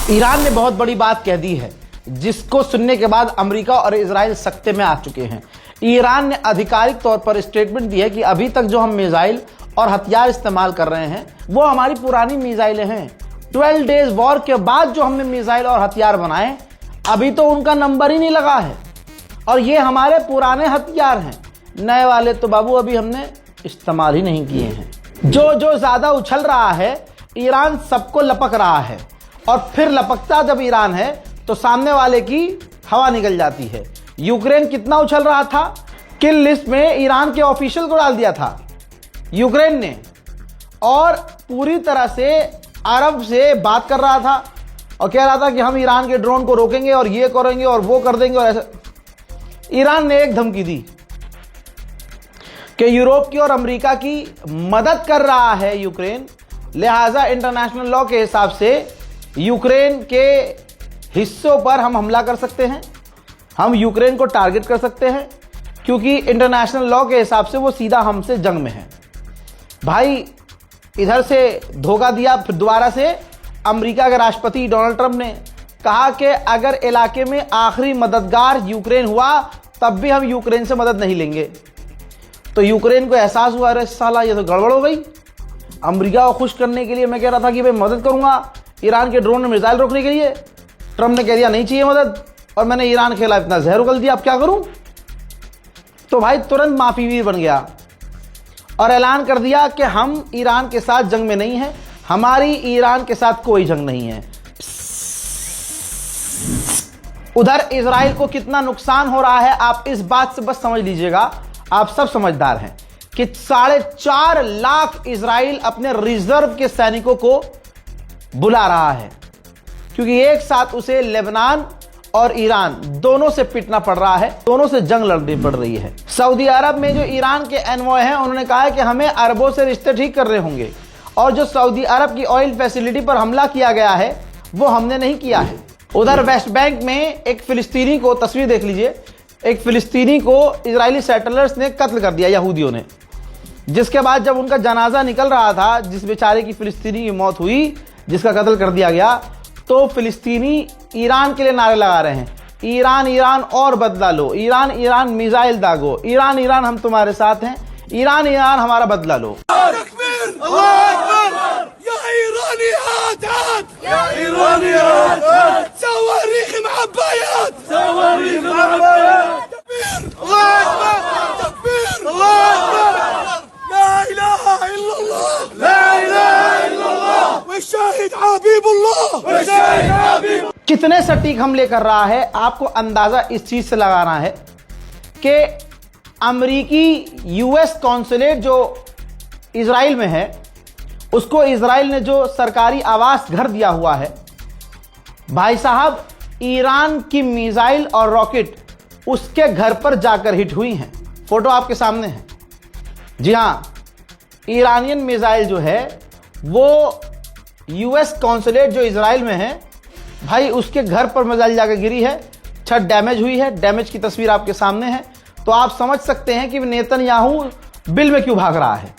Iran ने बहुत बड़ी बात कह दी है, जिसको सुनने के बाद अमेरिका और इजराइल सख्ते में आ चुके हैं। ईरान ने आधिकारिक तौर पर स्टेटमेंट दी है कि अभी तक जो हम मिसाइल और हथियार इस्तेमाल कर रहे हैं वो हमारी पुरानी मिसाइलें हैं। 12 डेज वॉर के बाद जो हमने मिसाइल और हथियार बनाए अभी तो उनका नंबर ही नहीं लगा है और ये हमारे पुराने हथियार हैं, नए वाले तो बाबू अभी हमने इस्तेमाल ही नहीं किए हैं। जो ज्यादा उछल रहा है, ईरान सबको लपक रहा है और फिर लपकता जब ईरान है तो सामने वाले की हवा निकल जाती है। यूक्रेन कितना उछल रहा था, किल लिस्ट में ईरान के ऑफिशियल को डाल दिया था यूक्रेन ने और पूरी तरह से अरब से बात कर रहा था और कह रहा था कि हम ईरान के ड्रोन को रोकेंगे और ये करेंगे और वो कर देंगे। और ऐसा ईरान ने एक धमकी दी कि यूरोप की और अमेरिका की मदद कर रहा है यूक्रेन, लिहाजा इंटरनेशनल लॉ के हिसाब से यूक्रेन के हिस्सों पर हम हमला कर सकते हैं, हम यूक्रेन को टारगेट कर सकते हैं क्योंकि इंटरनेशनल लॉ के हिसाब से वो सीधा हमसे जंग में है। भाई इधर से धोखा दिया, फिर दोबारा से अमेरिका के राष्ट्रपति डोनाल्ड ट्रंप ने कहा कि अगर इलाके में आखिरी मददगार यूक्रेन हुआ तब भी हम यूक्रेन से मदद नहीं लेंगे। तो यूक्रेन को एहसास हुआ अरे साला ये तो गड़बड़ हो गई। अमेरिका को खुश करने के लिए मैं कह रहा था कि भाई मदद करूंगा ईरान के ड्रोन में मिसाइल रोकने के लिए, ट्रंप ने कह दिया नहीं चाहिए मदद और मैंने ईरान के खिलाफ इतना जहर उगल दिया, अब क्या करूं। तो भाई तुरंत माफीवीर बन गया और ऐलान कर दिया कि हम ईरान के साथ जंग में नहीं हैं, हमारी ईरान के साथ कोई जंग नहीं है। उधर इजराइल को कितना नुकसान हो रहा है आप इस बात से बस समझ लीजिएगा, आप सब समझदार हैं कि 4.5 लाख इजराइल अपने रिजर्व के सैनिकों को बुला रहा है क्योंकि एक साथ उसे लेबनान और ईरान दोनों से पिटना पड़ रहा है, दोनों से जंग लड़नी पड़ रही है। सऊदी अरब में जो ईरान के एनवॉय हैं उन्होंने कहा है कि हमें अरबों से रिश्ते ठीक करने होंगे और जो सऊदी अरब की ऑयल फैसिलिटी पर हमला किया गया है वो हमने नहीं किया है। उधर वेस्ट बैंक में एक फिलिस्तीनी को, तस्वीर देख लीजिए, एक फिलिस्तीनी को इजरायली सेटलर्स ने कत्ल कर दिया, यहूदियों ने, जिसके बाद जब उनका जनाजा निकल रहा था, जिस बेचारे की फिलिस्तीनी की मौत हुई, जिसका कत्ल कर दिया गया, तो फिलिस्तीनी ईरान के लिए नारे लगा रहे हैं, ईरान ईरान और बदला लो, ईरान ईरान मिसाइल दागो, ईरान ईरान हम तुम्हारे साथ हैं, ईरान ईरान हमारा बदला लो। कितने सटीक हमले कर रहा है आपको अंदाजा इस चीज से लगाना है कि अमेरिकी यूएस कॉन्सुलेट जो इजराइल में है उसको इजराइल ने जो सरकारी आवास घर दिया हुआ है, भाई साहब ईरान की मिसाइल और रॉकेट उसके घर पर जाकर हिट हुई हैं। फोटो आपके सामने है। जी हां, ईरानियन मिसाइल जो है वो यूएस कॉन्सुलेट जो इजराइल में है, भाई उसके घर पर मिसाइल जाकर गिरी है, छत डैमेज हुई है, डैमेज की तस्वीर आपके सामने है। तो आप समझ सकते हैं कि नेतन्याहू बिल में क्यों भाग रहा है।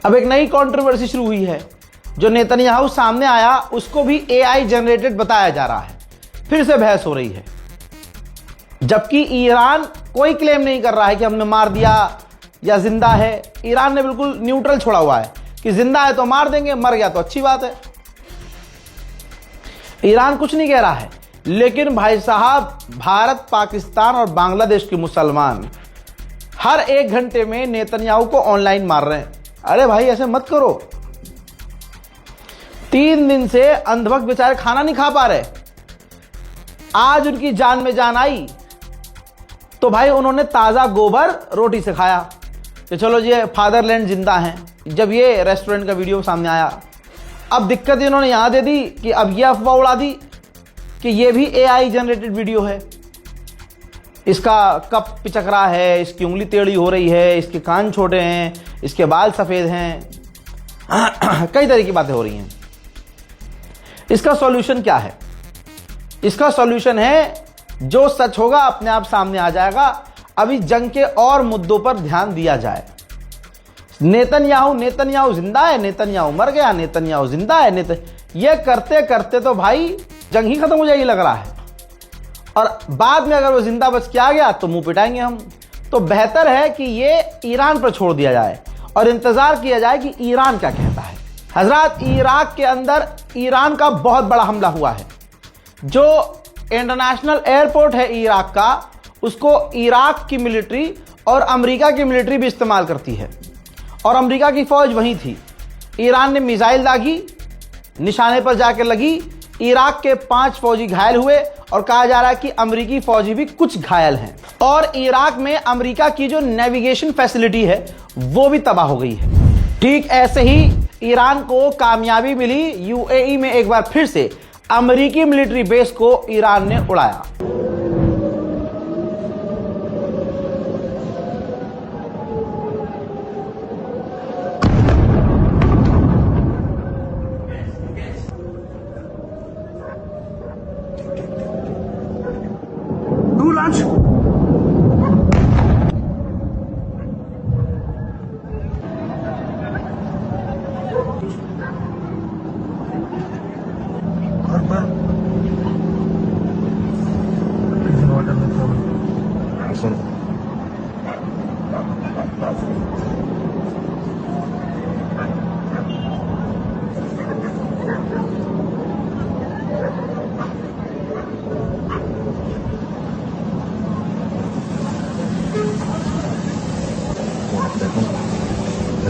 अब एक नई कंट्रोवर्सी शुरू हुई है, जो नेतन्याहू सामने आया उसको भी एआई जनरेटेड बताया जा रहा है, फिर से बहस हो रही है, जबकि ईरान कोई क्लेम नहीं कर रहा है कि हमने मार दिया या जिंदा है। ईरान ने बिल्कुल न्यूट्रल छोड़ा हुआ है कि जिंदा है तो मार देंगे, मर गया तो अच्छी बात है। ईरान कुछ नहीं कह रहा है, लेकिन भाई साहब भारत, पाकिस्तान और बांग्लादेश के मुसलमान हर 1 घंटे में नेतन्याहू को ऑनलाइन मार रहे हैं। अरे भाई ऐसे मत करो। 3 दिन से अंधभक्त बेचारे खाना नहीं खा पा रहे, आज उनकी जान में जान आई तो भाई उन्होंने ताजा गोबर रोटी से खाया कि चलो ये फादरलैंड जिंदा हैं। जब ये रेस्टोरेंट का वीडियो सामने आया, अब दिक्कत इन्होंने यहां दे दी कि अब ये अफवाह उड़ा दी कि ये भी एआई जनरेटेड वीडियो है, इसका कप पिचक रहा है, इसकी उंगली टेढ़ी हो रही है, इसके कान छोटे हैं, इसके बाल सफेद हैं, कई तरह की बातें हो रही हैं। इसका सॉल्यूशन क्या है? इसका सॉल्यूशन है जो सच होगा अपने आप सामने आ जाएगा। अभी जंग के और मुद्दों पर ध्यान दिया जाए। नेतन्याहू जिंदा है, नेतन्याहू मर गया, नेतन्याहू जिंदा है, ये करते करते तो भाई जंग ही खत्म हो जाएगी लग रहा है। और बाद में अगर वो जिंदा बच के आ गया तो मुंह पिटाएंगे हम। तो बेहतर है कि ये ईरान पर छोड़ दिया जाए और इंतजार किया जाए कि ईरान क्या कहता है। हजरात, इराक के अंदर ईरान का बहुत बड़ा हमला हुआ है। जो इंटरनेशनल एयरपोर्ट है इराक का, उसको इराक की मिलिट्री और अमेरिका की मिलिट्री भी इस्तेमाल करती है और अमेरिका की फौज वहीं थी। ईरान ने मिसाइल दागी, निशाने पर जाकर लगी, इराक के 5 फौजी घायल हुए और कहा जा रहा है कि अमेरिकी फौजी भी कुछ घायल हैं। और इराक में अमेरिका की जो नेविगेशन फैसिलिटी है वो भी तबाह हो गई है। ठीक ऐसे ही ईरान को कामयाबी मिली, यूएई में एक बार फिर से अमेरिकी मिलिट्री बेस को ईरान ने उड़ाया।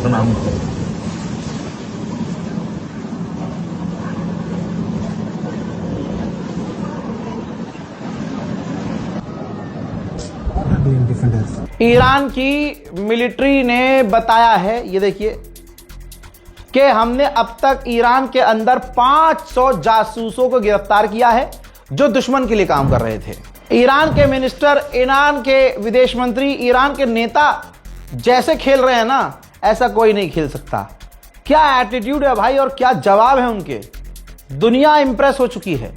नाम ईरान की मिलिट्री ने बताया है, ये देखिए, कि हमने अब तक ईरान के अंदर 500 जासूसों को गिरफ्तार किया है जो दुश्मन के लिए काम कर रहे थे। ईरान के मिनिस्टर, ईरान के विदेश मंत्री, ईरान के नेता जैसे खेल रहे हैं ना, ऐसा कोई नहीं खेल सकता। क्या एटीट्यूड है भाई और क्या जवाब है उनके। दुनिया इंप्रेस हो चुकी है।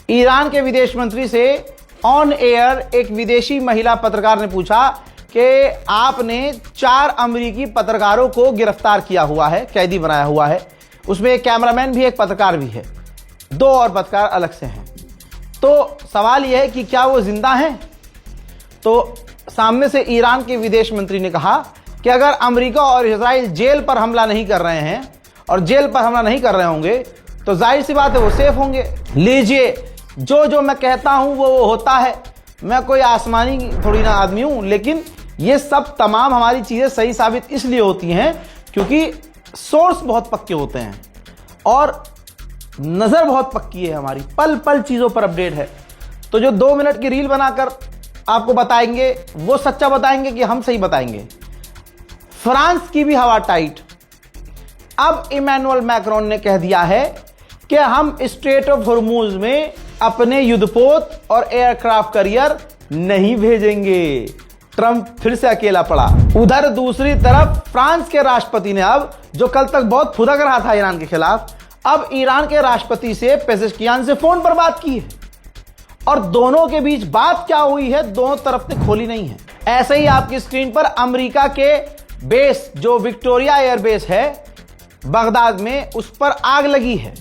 ईरान के विदेश मंत्री से ऑन एयर एक विदेशी महिला पत्रकार ने पूछा कि आपने 4 अमेरिकी पत्रकारों को गिरफ्तार किया हुआ है, कैदी बनाया हुआ है, उसमें एक कैमरामैन भी, एक पत्रकार भी है, 2 और पत्रकार अलग से हैं। तो सवाल यह है कि क्या वो जिंदा हैं? तो सामने से ईरान के विदेश मंत्री ने कहा कि अगर अमेरिका और इजराइल जेल पर हमला नहीं कर रहे हैं और जेल पर हमला नहीं कर रहे होंगे तो जाहिर सी बात है वो सेफ होंगे। लीजिए, जो मैं कहता हूं वो होता है। मैं कोई आसमानी थोड़ी ना आदमी हूं, लेकिन ये सब तमाम हमारी चीजें सही साबित इसलिए होती हैं क्योंकि सोर्स बहुत पक्के होते हैं और नजर बहुत पक्की है हमारी, पल पल चीजों पर अपडेट है। तो जो 2 मिनट की रील बनाकर आपको बताएंगे वो सच्चा बताएंगे कि हम सही बताएंगे। फ्रांस की भी हवा टाइट। अब इमैनुअल मैक्रोन ने कह दिया है कि हम स्ट्रेट ऑफ हॉर्मुज में अपने युद्धपोत और एयरक्राफ्ट कैरियर नहीं भेजेंगे। ट्रंप फिर से अकेला पड़ा। उधर दूसरी तरफ फ्रांस के राष्ट्रपति ने, अब जो कल तक बहुत फुदक रहा था ईरान के खिलाफ, अब ईरान के राष्ट्रपति से पेजेश्कियान से फोन पर बात की है और दोनों के बीच बात क्या हुई है दोनों तरफ ने खोली नहीं है। ऐसे ही आपकी स्क्रीन पर अमेरिका के बेस, जो विक्टोरिया एयरबेस है बगदाद में, उस पर आग लगी है।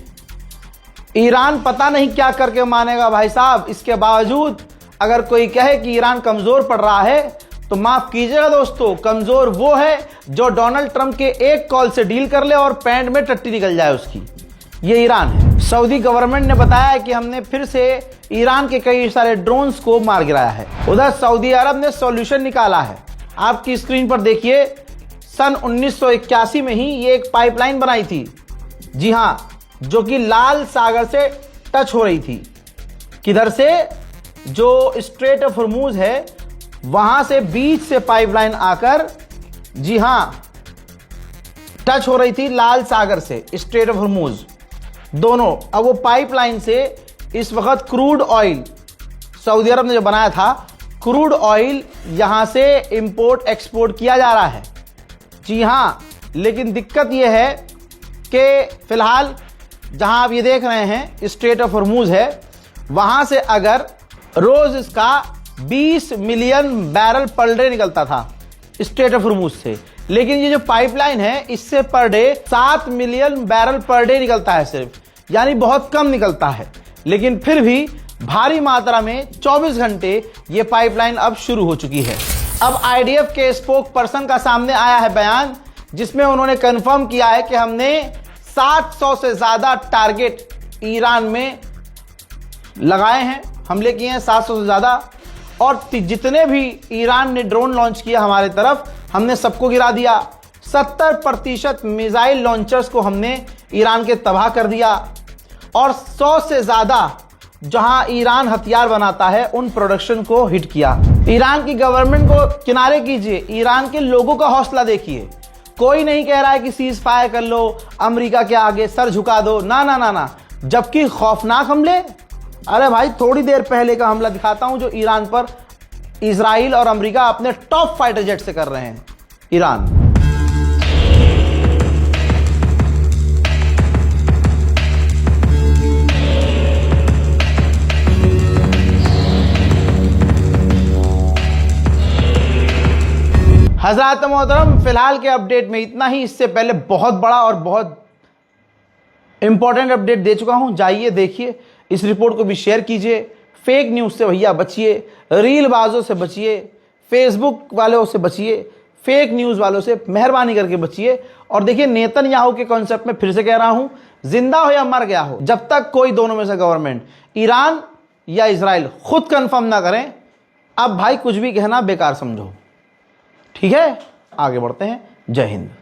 ईरान पता नहीं क्या करके मानेगा भाई साहब। इसके बावजूद अगर कोई कहे कि ईरान कमजोर पड़ रहा है तो माफ कीजिएगा दोस्तों, कमजोर वो है जो डोनाल्ड ट्रंप के एक कॉल से डील कर ले और पैंट में टट्टी निकल जाए उसकी। ये ईरान है। सऊदी गवर्नमेंट ने बताया है कि हमने फिर से ईरान के कई सारे ड्रोन्स को मार गिराया है। उधर सऊदी अरब ने सॉल्यूशन निकाला है। आपकी स्क्रीन पर देखिए, सन 1981 में ही ये एक पाइपलाइन बनाई थी, जी हां, जो कि लाल सागर से टच हो रही थी। किधर से? जो स्ट्रेट ऑफ हॉर्मुज है वहां से बीच से पाइपलाइन आकर, जी हां, टच हो रही थी लाल सागर से स्ट्रेट ऑफ हॉर्मुज दोनों। अब वो पाइपलाइन से इस वक्त क्रूड ऑयल, सऊदी अरब ने जो बनाया था, क्रूड ऑयल यहां से इंपोर्ट एक्सपोर्ट किया जा रहा है, जी हां। लेकिन दिक्कत यह है कि फिलहाल जहां आप ये देख रहे हैं स्ट्रेट ऑफ हॉर्मुज है, वहां से अगर रोज इसका 20 मिलियन बैरल पर डे निकलता था स्ट्रेट ऑफ हॉर्मुज से, लेकिन ये जो पाइपलाइन है इससे per day 7 million barrel per day निकलता है सिर्फ, यानी बहुत कम निकलता है। लेकिन फिर भी भारी मात्रा में 24 घंटे ये पाइपलाइन अब शुरू हो चुकी है। अब आईडीएफ के स्पोक पर्सन का सामने आया है बयान, जिसमें उन्होंने कंफर्म किया है कि हमने 700 से ज्यादा टारगेट ईरान में लगाए हैं, हमले किए हैं 700 से ज्यादा, और जितने भी ईरान ने ड्रोन लॉन्च किया हमारे तरफ हमने सबको गिरा दिया। 70% मिसाइल लॉन्चर्स को हमने ईरान के तबाह कर दिया, और 100 से ज्यादा जहां ईरान हथियार बनाता है उन प्रोडक्शन को हिट किया। ईरान की गवर्नमेंट को किनारे कीजिए, ईरान के लोगों का हौसला देखिए। कोई नहीं कह रहा है कि सीज फायर कर लो, अमेरिका के आगे सर झुका दो, ना ना ना ना, जबकि खौफनाक हमले। अरे भाई थोड़ी देर पहले का हमला दिखाता हूं जो ईरान पर इजराइल और अमेरिका अपने टॉप फाइटर जेट से कर रहे हैं। ईरान हज़रात मोहतरम, फिलहाल के अपडेट में इतना ही। इससे पहले बहुत बड़ा और बहुत इंपॉर्टेंट अपडेट दे चुका हूं, जाइए देखिए, इस रिपोर्ट को भी शेयर कीजिए। फेक न्यूज़ से भैया बचिए, रीलबाजों से बचिए, फेसबुक वालों से बचिए, फेक न्यूज़ वालों से मेहरबानी करके बचिए। और देखिए, नेतन्याहू के कॉन्सेप्ट में फिर से कह रहा हूं, जिंदा हो या मर गया हो, जब तक कोई दोनों में से गवर्नमेंट ईरान या इजराइल खुद कंफर्म ना करें, अब भाई कुछ भी कहना बेकार समझो। ठीक है, आगे बढ़ते हैं। जय हिंद।